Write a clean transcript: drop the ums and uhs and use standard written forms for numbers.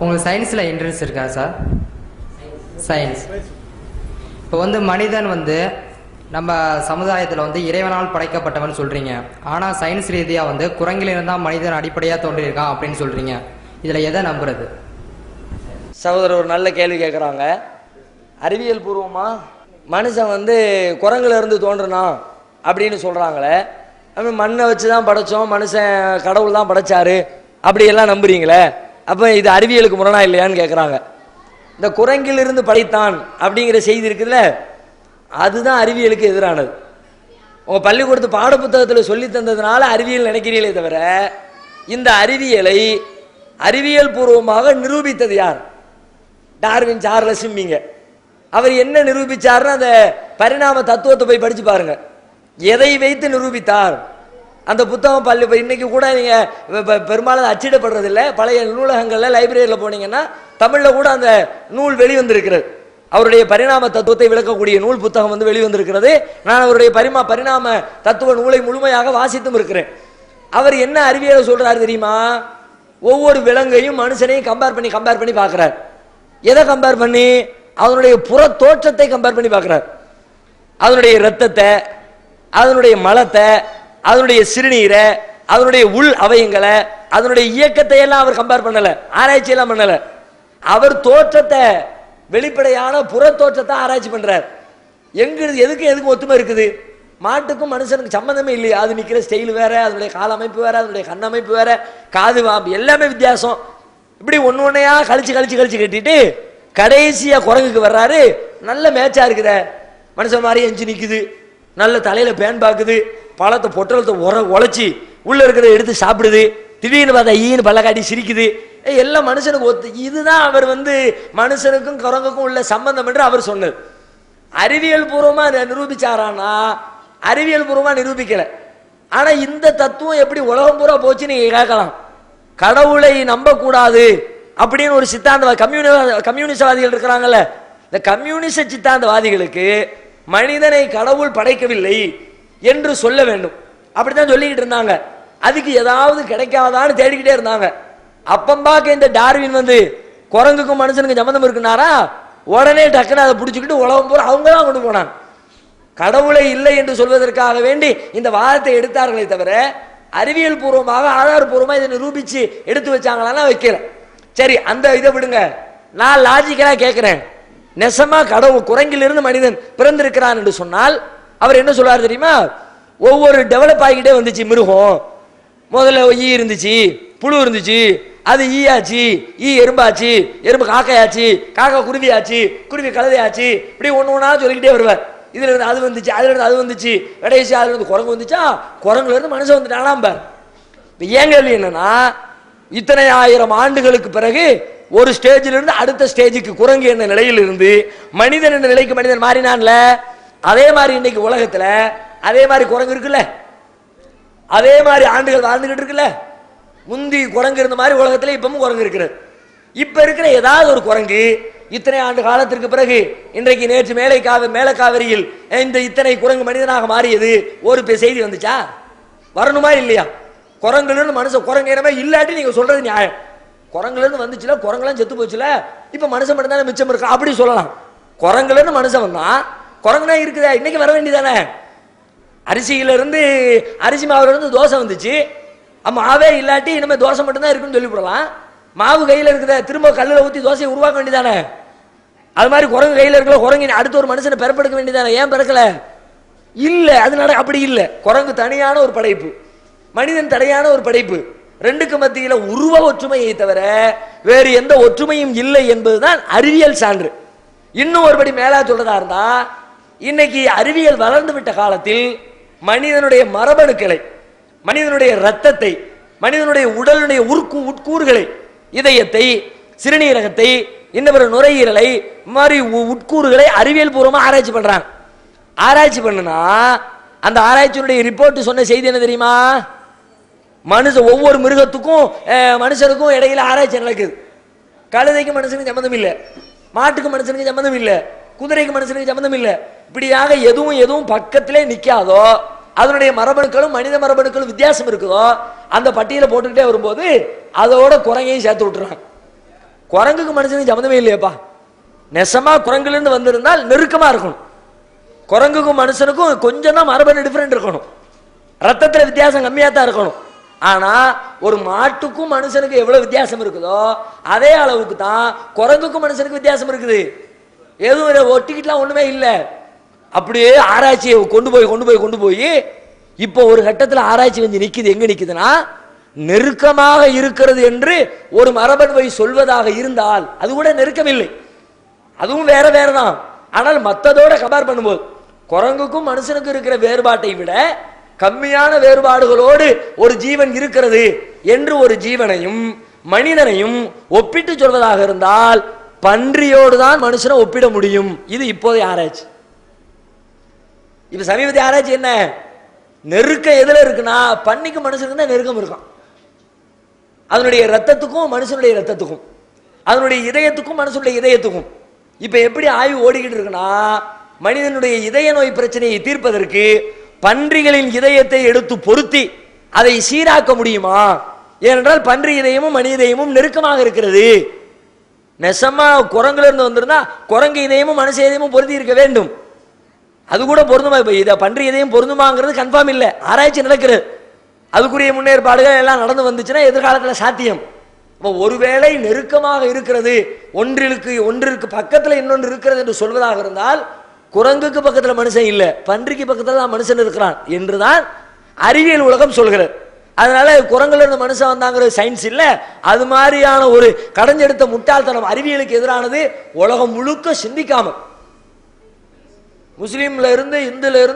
உங்களுக்கு சயின்ஸில் இன்ட்ரெஸ்ட் இருக்கா சார்? சயின்ஸ் இப்போ மனிதன் நம்ம சமுதாயத்தில் இறைவனால் படைக்கப்பட்டவன் சொல்கிறீங்க. ஆனால் சயின்ஸ் ரீதியாக குரங்கிலிருந்து தான் மனிதன் அடிப்படையாக தோன்றியிருக்கான் அப்படின்னு சொல்கிறீங்க. இதில் எதை நம்புறது? சகோதரர் ஒரு நல்ல கேள்வி கேட்குறாங்க. அறிவியல் பூர்வமாக மனுஷன் குரங்குல இருந்து தோன்றுனான் அப்படின்னு சொல்கிறாங்களே, மண்ணை வச்சு தான் படைச்சோம், மனுஷன் கடவுள் தான் படைச்சாரு அப்படியெல்லாம் நம்புறீங்களே, அப்போ இது அறிவியலுக்கு முரணா இல்லையான்னு கேட்குறாங்க. இந்த குரங்கிலிருந்து படைத்தான் அப்படிங்கிற செய்தி இருக்குதுல்ல, அதுதான் அறிவியலுக்கு எதிரானது. உங்கள் பள்ளிக்கூடத்து பாட புத்தகத்தில் சொல்லி தந்ததுனால அறிவியல் நினைக்கிறீங்களே தவிர, இந்த அறிவியலை அறிவியல் பூர்வமாக நிரூபித்தது யார்? Darwin, Charles சிம்பிங்க. அவர் என்ன நிரூபித்தார்னு அந்த பரிணாம தத்துவத்தை போய் படித்து பாருங்க. எதை வைத்து நிரூபித்தார் அந்த புத்தகம் இன்னைக்கு கூட நீங்கள் பெரும்பாலும் அச்சிடப்படுறதில்லை. பழைய நூலகங்களில் லைப்ரரியில் போனீங்கன்னா தமிழில் கூட அந்த நூல் வெளிவந்திருக்கிறது. அவருடைய பரிணாம தத்துவத்தை விளக்கக்கூடிய நூல் புத்தகம் வெளிவந்திருக்கிறது. நான் அவருடைய பரிணாம தத்துவ நூலை முழுமையாக வாசித்தும் இருக்கிறேன். அவர் என்ன அறிவியலை சொல்றாரு தெரியுமா? ஒவ்வொரு விலங்கையும் மனுஷனையும் கம்பேர் பண்ணி பார்க்கிறார். எதை கம்பேர் பண்ணி? அதனுடைய புற தோற்றத்தை கம்பேர் பண்ணி பார்க்கிறார். அதனுடைய இரத்தத்தை, அதனுடைய மலத்தை, அதனுடைய சிறுநீரை, அதனுடைய உள் அவயங்களை, அதனுடைய இயக்கத்தை எல்லாம் அவர் கம்பேர் பண்ணல, ஆராய்ச்சி எல்லாம் பண்ணல. அவர் தோற்றத்தை, வெளிப்படையான புற தோற்றத்தை ஆராய்ச்சி பண்றார். எதுக்கும் ஒத்துமை இருக்குது? மாட்டுக்கும் மனுஷனுக்கு சம்பந்தமே இல்லையா? அது நிக்கிற ஸ்டைல் வேற, அதனுடைய கால அமைப்பு வேற, அதனுடைய கண் அமைப்பு வேற, காது எல்லாமே வித்தியாசம். இப்படி ஒன்னொன்னையா கழிச்சு கட்டிட்டு கடைசியா குரங்குக்கு வர்றாரு. நல்ல மேட்சா இருக்குத, மனுஷன் மாதிரி எஞ்சி நிக்குது, நல்ல தலையில பேன் பாக்குது, பழத்தை பொட்டலத்தை உழைச்சி உள்ள இருக்கிறத எடுத்து சாப்பிடுது, திடீர்னு பார்த்தா ஈன்னு பல்ல காட்டி சிரிக்குது. எல்லாம் மனுஷனுக்கு ஒத்து. இதுதான் அவர் மனுஷனுக்கும் குரங்குக்கும் உள்ள சம்பந்தம் என்று அவர் சொன்னது. அறிவியல் பூர்வமா நிரூபிச்சாரானா? அறிவியல் பூர்வமா நிரூபிக்கல. ஆனா இந்த தத்துவம் எப்படி உலகம் பூரா போச்சு நீங்க கேட்கலாம். கடவுளை நம்ப கூடாது அப்படின்னு ஒரு சித்தாந்த கம்யூனிஸ்டவாதிகள் இருக்கிறாங்கல்ல, இந்த கம்யூனிஸ்ட சித்தாந்தவாதிகளுக்கு மனிதனை கடவுள் படைக்கவில்லை என்று சொல்ல வேண்டும் அப்படித்தான் சொல்லிக்கிட்டு இருந்தாங்க. அதுக்கு ஏதாவது கிடைக்காதான்னு தேடிக்கிட்டே இருந்தாங்க. அப்பம்பாக்க இந்த டார்வின் குரங்குக்கும் மனுஷனுக்கு சம்பந்தம் இருக்குனாரா, உடனே டக்குன்னு அதை பிடிச்சிக்கிட்டு உலகம் பூரா அவங்க தான் கொண்டு போனாங்க. கடவுளை இல்லை என்று சொல்வதற்காக வேண்டி இந்த வாதத்தை எடுத்தார்களே தவிர அறிவியல் பூர்வமாக ஆதாரபூர்வமாக இதை நிரூபிச்சு எடுத்து வச்சாங்களான்னா வைக்கல. சரி, அந்த இதை விடுங்க. நான் லாஜிக்கலா கேட்கிறேன். நெசமா கடவுள் குரங்கிலிருந்து மனிதன் பிறந்திருக்கிறான் என்று சொன்னால் அவர் என்ன சொல்றாரு தெரியுமா? ஒவ்வொரு டெவலப் ஆகிக்கிட்டே வந்துச்சு. மிருகம் முதல்ல ஈ இருந்துச்சு, புழு இருந்துச்சு, அது ஈயாச்சு, ஈ எறும்பாச்சு, எறும்பு காக்கையாச்சு, காக்கா குருவியாச்சு, குருவி கழுதையாச்சு, இப்படி ஒண்ணா சொல்லிக்கிட்டே வருவார். இதுல இருந்து அது வந்துச்சு, அதுல இருந்து அது வந்துச்சு, கடைசி அதுல இருந்து குரங்கு வந்துச்சா, குரங்குல இருந்து மனுஷன் வந்துட்டானாம் பார். இப்ப ஏன் கேள்வி என்னன்னா, இத்தனை ஆயிரம் ஆண்டுகளுக்கு பிறகு ஒரு ஸ்டேஜில் இருந்து அடுத்த ஸ்டேஜுக்கு குரங்கு என்ற நிலையில் இருந்து மனிதன் என்ற நிலைக்கு மனிதன் மாறினான்ல, அதே மாதிரி இன்னைக்கு உலகத்துல அதே மாதிரி குரங்கு இருக்குல்ல, அதே மாதிரி ஆண்டுகள் வாழ்ந்துகிட்டு இருக்குல்ல. முந்தி குரங்கு இருந்த மாதிரி உலகத்துல இப்பவும் குரங்கு இருக்கிறது. இப்ப இருக்கிற ஏதாவது ஒரு குரங்கு இத்தனை ஆண்டு காலத்திற்கு பிறகு இன்றைக்கு நேற்று மேலக்காவிரியில் இந்த இத்தனை குரங்கு மனிதனாக மாறியது ஒரு செய்தி வந்துச்சா? வரணுமா இல்லையா? குரங்குல இருந்து மனுஷன் குரங்கு இனமே இல்லாட்டி நீங்க சொல்றது நியாயம். குரங்குல இருந்து வந்துச்சுல, குரங்குலாம் செத்து போச்சுல, இப்ப மனுஷன் மட்டும் தானே மிச்சம் இருக்கா அப்படி சொல்லலாம். குரங்குல இருந்து மனுஷன் வந்தா குரங்குனா இருக்குதா? இன்னைக்கு வர வேண்டியதானே? அரிசியில இருந்து அரிசி மாவுல இருந்து தோசை வந்துச்சு, மாவே இல்லாட்டி இனிமே தோசை மட்டும்தான் இருக்குன்னு சொல்லி போடலாம். மாவு கையில இருக்குத, திரும்ப கல்லுல ஊத்தி தோசையை உருவாக்க வேண்டியதானே? அது மாதிரி குரங்கு கையில இருக்கல, குரங்கு அடுத்த ஒரு மனுஷனை பிறப்பெடுக்க வேண்டியதானே? ஏன் பிறக்கல? இல்ல, அதனால அப்படி இல்ல. குரங்கு தனியான ஒரு படைப்பு, மனிதன் தனியான ஒரு படைப்பு. ரெண்டுக்கு மத்தியில உருவ ஒற்றுமையை தவிர வேறு எந்த ஒற்றுமையும் இல்லை என்பதுதான் அறிவியல் சான்று. இன்னும் ஒருபடி மேலா சொல்றதா இருந்தா, இன்னைக்கு அறிவியல் வளர்ந்து விட்ட காலத்தில் மனிதனுடைய மரபணுக்களை, மனிதனுடைய ரத்தத்தை, மனிதனுடைய உடலுடைய உட்கூறுகளை, இதயத்தை, சிறுநீரகத்தை, இன்னொரு நுரையீரலை, மாதிரி உட்கூறுகளை அறிவியல் பூர்வமா ஆராய்ச்சி பண்றாங்க. ஆராய்ச்சி பண்ணுனா அந்த ஆராய்ச்சியினுடைய ரிப்போர்ட் சொன்ன செய்தி என்ன தெரியுமா? ஒவ்வொரு மிருகத்துக்கும் மனுஷனுக்கும் இடையில ஆராய்ச்சி நடக்குது. கழுதைக்கு மனுஷனுக்கு சம்பந்தம் இல்லை, மாட்டுக்கு மனுஷனுக்கு சம்பந்தம் இல்லை, குதிரைக்கு மனுஷனுக்கு சம்பந்தம் இல்லை. இப்படியாக எதுவும் பக்கத்திலே நிக்காதோ, அதனுடைய மரபணுக்களும் மனித மரபணுக்களும் வித்தியாசம் இருக்குதோ, அந்த பட்டியலை போட்டுக்கிட்டே வரும்போது அதோட குரங்கையும் சேர்த்து விட்டுறாங்க. குரங்குக்கு மனுஷனுக்கு சம்மந்தமே இல்லையப்பா. நெசமா குரங்குல இருந்து வந்திருந்தால் நெருக்கமா இருக்கணும். குரங்குக்கும் மனுஷனுக்கும் கொஞ்சம் தான் மரபணு டிஃபரெண்ட் இருக்கணும், ரத்தத்துல வித்தியாசம் கம்மியா தான் இருக்கணும். ஆனா ஒரு மாட்டுக்கும் மனுஷனுக்கு எவ்வளவு வித்தியாசம் இருக்குதோ அதே அளவுக்கு தான் குரங்குக்கும் மனுஷனுக்கு வித்தியாசம் இருக்குது. எதுவும் ஒட்டிக்கிட்டுலாம் ஒண்ணுமே இல்லை. அப்படியே ஆராய்ச்சியை கொண்டு போய் இப்போ ஒரு கட்டத்தில் ஆராய்ச்சி வந்து நிக்குது. எங்க நிக்குதுன்னா, நெருக்கமாக இருக்கிறது என்று ஒரு மரபணுவை சொல்வதாக இருந்தால் அது கூட நெருக்கம் இல்லை, அதுவும் வேற வேற தான். ஆனால் மற்றதோட கம்பேர் பண்ணும்போது குரங்குக்கும் மனுஷனுக்கும் இருக்கிற வேறுபாட்டை விட கம்மியான வேறுபாடுகளோடு ஒரு ஜீவன் இருக்கிறது என்று ஒரு ஜீவனையும் மனிதனையும் ஒப்பிட்டு சொல்வதாக இருந்தால் பன்றியோடு தான் மனுஷனை ஒப்பிட முடியும். இது இப்போதைய ஆராய்ச்சி. இப்ப சமீபத்திய ஆராய்ச்சி என்ன, நெருக்கம் எதுல இருக்குன்னா பன்னிக்கும் மனுஷனுக்கு தான் நெருக்கம் இருக்கும். அதனுடைய ரத்தத்துக்கும் மனுஷனுடைய ரத்தத்துக்கும், அதனுடைய இதயத்துக்கும் மனுஷனுடைய இதயத்துக்கும். இப்ப எப்படி ஆய்வு ஓடிக்கிட்டு இருக்குன்னா, மனிதனுடைய இதய நோய் பிரச்சனையை தீர்ப்பதற்கு பன்றிகளின் இதயத்தை எடுத்து பொருத்தி அதை சீராக்க முடியுமா? ஏனென்றால் பன்றி இதயமும் மனித இதயமும் நெருக்கமாக இருக்கிறது. நெசமா குரங்குல இருந்து வந்திருந்தா குரங்கு இதயமும் மனுஷ இதயமும் பொருத்தி இருக்க வேண்டும். அது கூட பொருந்துமா? இப்ப இதை பன்றி இதயம் பொருந்துமாங்கிறது கன்ஃபார்ம் இல்லை, ஆராய்ச்சி நடக்கிறது. அதுக்குரிய முன்னேற்பாடுகள் எல்லாம் நடந்து வந்துச்சுன்னா எதிர்காலத்தில் சாத்தியம். ஒருவேளை நெருக்கமாக இருக்கிறது, ஒன்றிற்கு பக்கத்தில் இன்னொன்று இருக்கிறது என்று சொல்வதாக இருந்தால் குரங்குக்கு பக்கத்தில் மனுஷன் இல்லை, பன்றிக்கு பக்கத்தில் தான் மனுஷன் இருக்கிறான் என்றுதான் அறிவியல் உலகம் சொல்கிறது. அதனால குரங்குல இருந்து மனுஷன் வந்தாங்கிற சயின்ஸ் இல்லை. அது மாதிரியான ஒரு கடைஞ்செடுத்த முட்டாள்தனம் அறிவியலுக்கு எதிரானது. உலகம் முழுக்க சிந்திக்காம முஸ்லீம்ல இருந்து இந்துல இருந்து